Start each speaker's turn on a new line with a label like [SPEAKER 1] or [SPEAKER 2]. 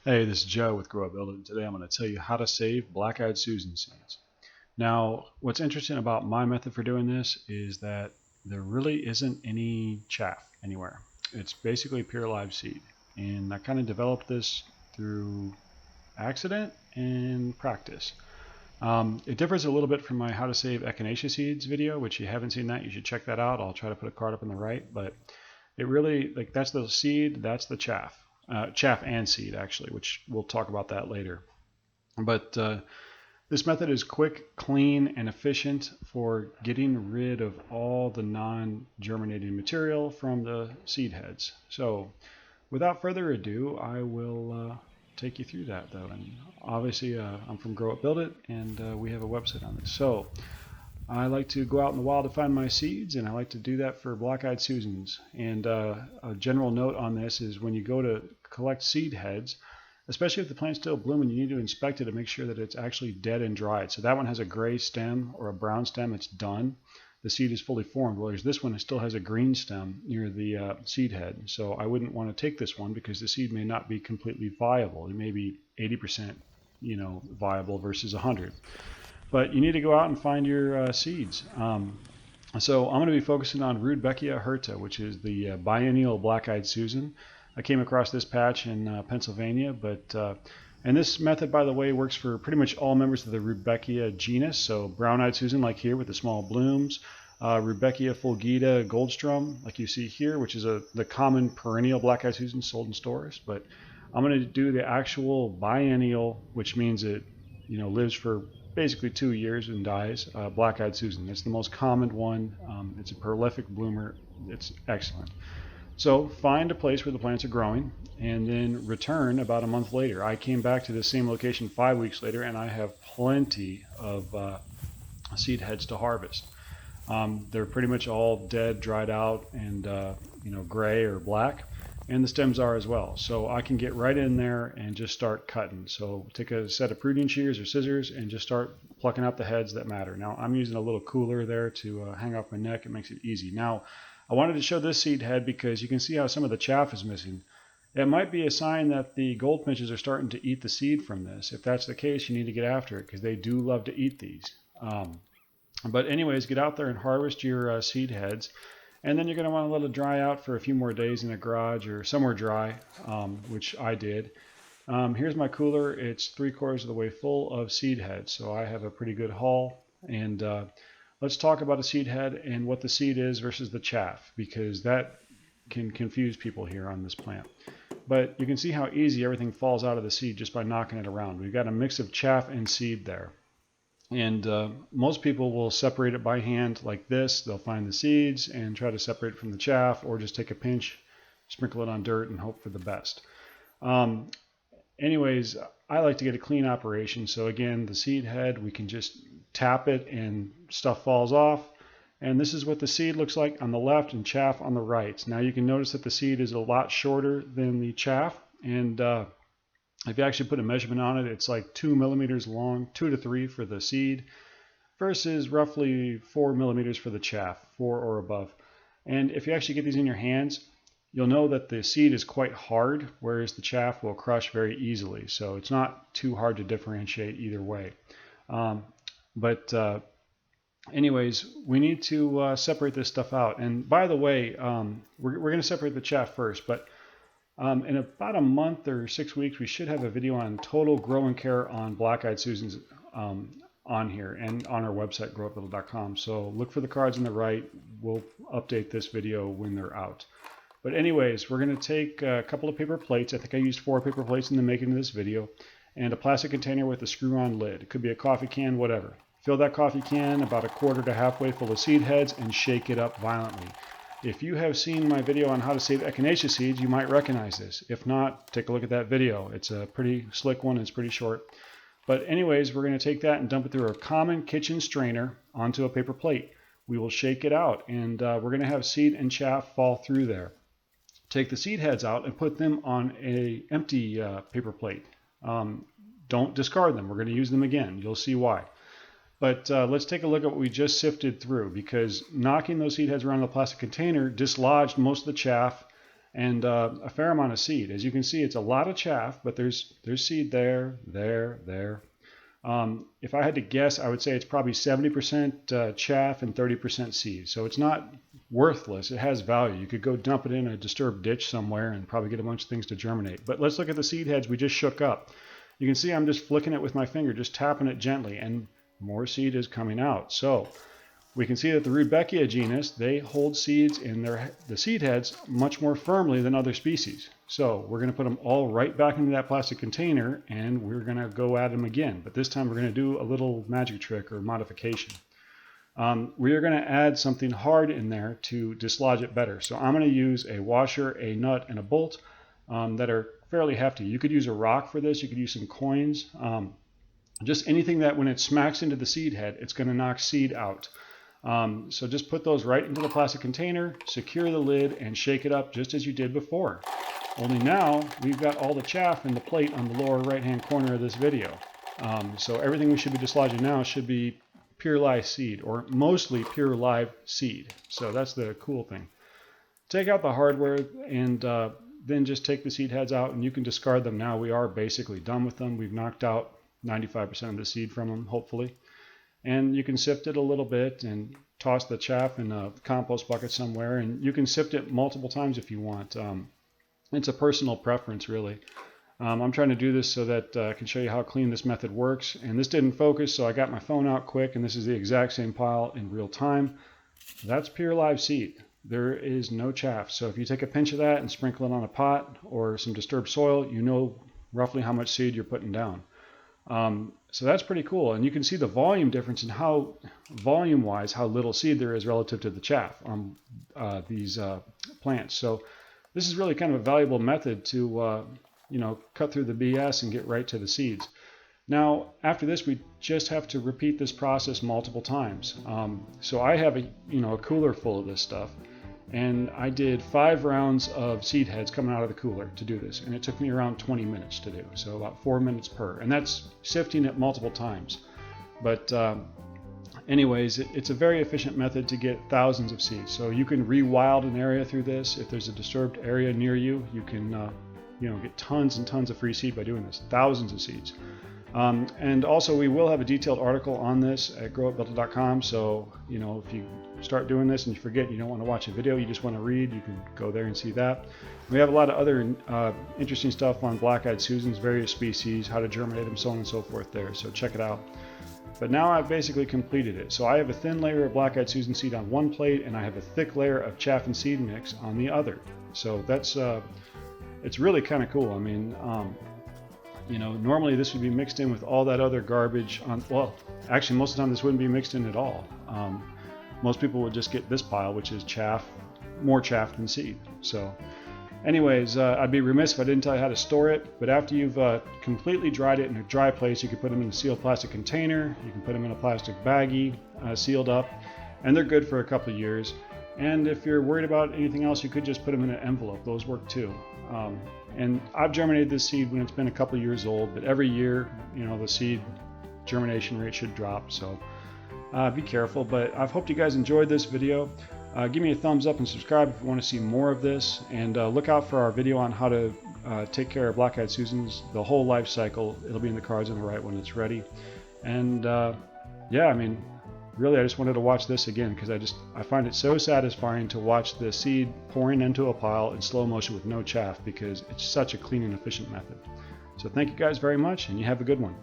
[SPEAKER 1] Hey, this is Joe with Grow Up Build It, and today I'm going to tell you how to save black-eyed Susan seeds. Now, what's interesting about my method for doing this is that there really isn't any chaff anywhere. It's basically pure live seed, and I kind of developed this through accident and practice. It differs a little bit from my how to save echinacea seeds video, which you haven't seen that, you should check that out. I'll try to put a card up on the right, but it really, like, that's the seed, that's the chaff. Chaff and seed, actually, which we'll talk about that later. But this method is quick, clean, and efficient for getting rid of all the non-germinating material from the seed heads. So without further ado, I will take you through that, though. And obviously, I'm from Grow Up Build It, and we have a website on this. So I like to go out in the wild to find my seeds, and I like to do that for black-eyed Susans. And a general note on this is when you go to collect seed heads, especially if the plant's still blooming, you need to inspect it to make sure that it's actually dead and dried. So that one has a gray stem or a brown stem, it's done. The seed is fully formed, whereas this one still has a green stem near the seed head. So I wouldn't want to take this one because the seed may not be completely viable. It may be 80% viable versus 100. But you need to go out and find your seeds. So I'm going to be focusing on Rudbeckia hirta, which is the biennial black-eyed Susan. I came across this patch in Pennsylvania, and this method, by the way, works for pretty much all members of the Rudbeckia genus. So brown-eyed Susan, like here with the small blooms, Rudbeckia Fulgida goldstrum, like you see here, which is the common perennial black-eyed Susan sold in stores. But I'm going to do the actual biennial, which means it lives for basically 2 years and dies, black-eyed Susan. It's the most common one. It's a prolific bloomer. It's excellent. So find a place where the plants are growing and then return about a month later. I came back to the same location 5 weeks later, and I have plenty of seed heads to harvest. They're pretty much all dead, dried out, and gray or black, and the stems are as well. So I can get right in there and just start cutting. So take a set of pruning shears or scissors and just start plucking out the heads that matter. Now I'm using a little cooler there to hang off my neck. It makes it easy. Now I wanted to show this seed head because you can see how some of the chaff is missing. It might be a sign that the goldfinches are starting to eat the seed from this. If that's the case, you need to get after it because they do love to eat these. But anyways, get out there and harvest your seed heads. And then you're going to want to let it dry out for a few more days in a garage or somewhere dry, which I did. Here's my cooler. It's 3/4 of the way full of seed heads, so I have a pretty good haul. And let's talk about a seed head and what the seed is versus the chaff, because that can confuse people here on this plant. But you can see how easy everything falls out of the seed just by knocking it around. We've got a mix of chaff and seed there. And most people will separate it by hand like this. They'll find the seeds and try to separate it from the chaff, or just take a pinch, sprinkle it on dirt, and hope for the best. Anyways, I like to get a clean operation. So again, the seed head, we can just tap it and stuff falls off. And this is what the seed looks like on the left and chaff on the right. Now you can notice that the seed is a lot shorter than the chaff. And if you actually put a measurement on it, it's like 2 millimeters long, 2 to 3 for the seed, versus roughly 4 millimeters for the chaff, 4 or above. And if you actually get these in your hands, you'll know that the seed is quite hard, whereas the chaff will crush very easily. So it's not too hard to differentiate either way. Anyways, we need to separate this stuff out. And by the way, we're going to separate the chaff first, but in about a month or 6 weeks, we should have a video on total grow and care on black-eyed Susans on here and on our website, growupbuild.com. So look for the cards on the right. We'll update this video when they're out. But anyways, we're going to take a couple of paper plates. I think I used 4 paper plates in the making of this video, and a plastic container with a screw-on lid. It could be a coffee can, whatever. Fill that coffee can about 1/4 to halfway full of seed heads and shake it up violently. If you have seen my video on how to save echinacea seeds, you might recognize this. If not, take a look at that video. It's a pretty slick one. It's pretty short. But anyways, we're going to take that and dump it through a common kitchen strainer onto a paper plate. We will shake it out, and we're going to have seed and chaff fall through there. Take the seed heads out and put them on an empty paper plate. Don't discard them. We're going to use them again. You'll see why. But let's take a look at what we just sifted through, because knocking those seed heads around the plastic container dislodged most of the chaff and a fair amount of seed. As you can see, it's a lot of chaff, but there's seed there. If I had to guess, I would say it's probably 70% chaff and 30% seed. So it's not worthless. It has value. You could go dump it in a disturbed ditch somewhere and probably get a bunch of things to germinate. But let's look at the seed heads we just shook up. You can see I'm just flicking it with my finger, just tapping it gently, and more seed is coming out. So we can see that the Rudbeckia genus, they hold seeds in the seed heads much more firmly than other species. So we're going to put them all right back into that plastic container, and we're going to go at them again. But this time we're going to do a little magic trick or modification. We are going to add something hard in there to dislodge it better. So I'm going to use a washer, a nut, and a bolt that are fairly hefty. You could use a rock for this. You could use some coins. Just anything that when it smacks into the seed head, it's going to knock seed out. So just put those right into the plastic container, secure the lid, and shake it up just as you did before. Only now we've got all the chaff in the plate on the lower right hand corner of this video. So everything we should be dislodging now should be pure live seed, or mostly pure live seed. So that's the cool thing. Take out the hardware and then just take the seed heads out, and you can discard them now. We are basically done with them. We've knocked out 95% of the seed from them, hopefully. And you can sift it a little bit and toss the chaff in a compost bucket somewhere, and you can sift it multiple times if you want. It's a personal preference, really. I'm trying to do this so that I can show you how clean this method works, and this didn't focus, so I got my phone out quick, and this is the exact same pile in real time. That's pure live seed. There is no chaff. So if you take a pinch of that and sprinkle it on a pot or some disturbed soil, you know roughly how much seed you're putting down. So that's pretty cool, and you can see the volume difference in how volume-wise how little seed there is relative to the chaff on these plants. So this is really kind of a valuable method to cut through the BS and get right to the seeds. Now after this, we just have to repeat this process multiple times. So I have a cooler full of this stuff, and I did 5 rounds of seed heads coming out of the cooler to do this, and it took me around 20 minutes to do, so about 4 minutes per, and that's sifting it multiple times. But anyways, it's a very efficient method to get thousands of seeds. So you can rewild an area through this. If there's a disturbed area near you, you can get tons and tons of free seed by doing this, thousands of seeds. And also we will have a detailed article on this at growupbuilt.com. So, if you start doing this and you forget, you don't want to watch a video, you just want to read, you can go there and see that. We have a lot of other interesting stuff on black-eyed Susans, various species, how to germinate them, so on and so forth there. So check it out. But now I've basically completed it. So I have a thin layer of black-eyed Susan seed on one plate, and I have a thick layer of chaff and seed mix on the other. So that's it's really kind of cool. I mean, normally this would be mixed in with all that other garbage actually most of the time this wouldn't be mixed in at all. Most people would just get this pile, which is chaff, more chaff than seed. So anyways, I'd be remiss if I didn't tell you how to store it. But after you've completely dried it in a dry place, you can put them in a sealed plastic container, you can put them in a plastic baggie, sealed up, and they're good for a couple of years. And if you're worried about anything else, you could just put them in an envelope. Those work too. And I've germinated this seed when it's been a couple of years old, but every year, the seed germination rate should drop. So be careful. But I've hoped you guys enjoyed this video. Give me a thumbs up and subscribe if you want to see more of this. And look out for our video on how to take care of black-eyed Susans, the whole life cycle. It'll be in the cards on the right when it's ready. And really, I just wanted to watch this again because I find it so satisfying to watch the seed pouring into a pile in slow motion with no chaff, because it's such a clean and efficient method. So thank you guys very much, and you have a good one.